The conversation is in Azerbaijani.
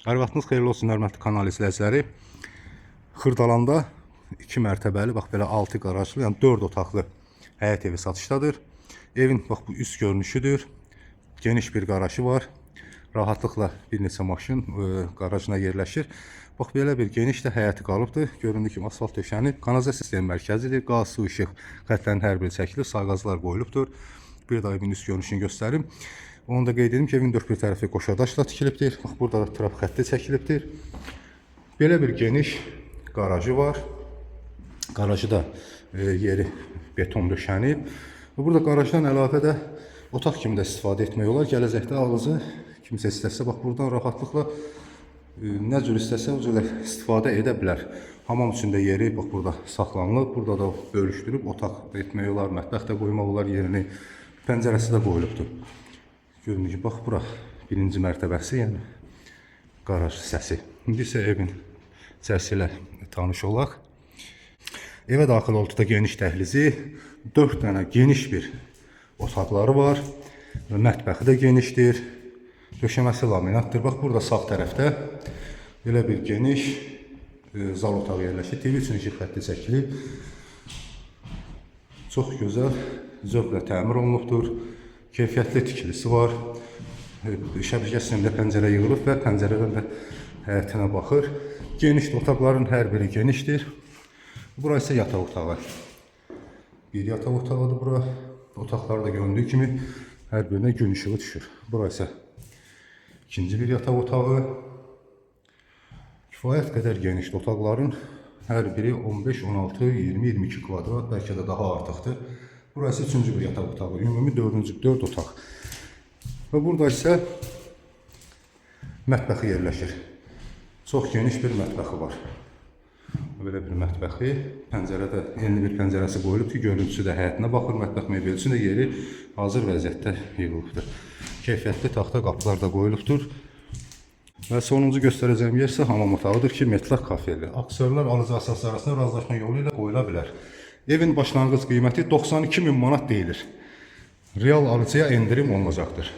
Hər vaxtınız xeyirli olsun, hörmətli kanal izləyiciləri. Xırdalanda 2 mərtəbəli, bax belə 6 qarajlı, yəni 4 otaqlı həyət evi satışdadır. Evin bax bu üst görünüşüdür. Geniş bir qarajı var. Rahatlıqla bir neçə maşın qarajına yerləşir. Bax belə bir geniş də həyəti qalıbdır. Göründüyü kimi asfalt döşənib. Kanalizasiya sistemi mərkəzidir. Qaz, su, işıq xətlərinin hər biri çəkilir. Sağ qazlar qoyulubdur. Bir daha evin üst görünüşünü göstərim. Onu da qeyd edim ki, evin 4 bir tərəfi qoşadaşla tikilibdir. Bax, burada da trap xətti çəkilibdir. Belə bir geniş qarajı var. Qarajı da yeri beton döşənib. Burada qarajdan əlavə də otaq kimi də istifadə etmək olar. Gələcəkdə ağızı kimsə istəsə, bax buradan rahatlıqla nə cür istəsə o cür istifadə edə bilər. Hamam üçün də yeri bax burada saxlanılıb. Burada da bölüşdürüb otaq etmək olar, mətbəx də qoymaq olar yerini. Pəncərəsi də qoyulubdur. Görünür ki, bax bura birinci mərtəbəsi, yəni qaraj hissəsi. İndi isə evin içərisi ilə tanış olaq. Evə daxil olduqda geniş dəhlizi, 4 dənə geniş bir otaqları var. Mətbəxi də genişdir. Döşəməsi laminatdır. Bax burada sağ tərəfdə belə bir geniş zal otağı yerləşir. TV üçün işıq xətti çəkilib. Çox gözəl, zövqlə təmir olunubdur. Keyfiyyətli tikilisi var. Şəbəkə sistemində pəncərə yığılıb və pəncərədən də həyətinə baxır. Geniş otaqların hər biri genişdir. Bura isə yataq otağı. Bir yataq otağıdır bura. Otaqlarda göründüyü kimi hər birinə gün işığı düşür. Bura isə ikinci bir yataq otağı. Kifayət qədər genişdir. Otaqların hər biri 15, 16, 20, 22 kvadrat, bəlkə də daha artıqdır. Burası üçüncü bir yataq otağı. Ümumi 4 otaq. Və burada isə mətbəxi yerləşir. Çox geniş bir mətbəxi var. Belə bir mətbəxi. Pəncərədə yeni bir pəncərəsi qoyulub ki, görüntüsü də həyətinə baxır. Mətbəx mebelisi də yeri hazır vəziyyətdə yığılıbdır. Keyfiyyətli taxta qapılar da qoyulubdur. Və sonuncu göstərəcəyim yer isə hamam otağıdır ki, metlaq kafeli. Aksiyonlar alıcı əsaslar arasında razılaşma yolu ilə qoyula bilər. Evin başlanğıc qiyməti 92.000 manat deyilir. Real alıcıya endirim olunacaqdır.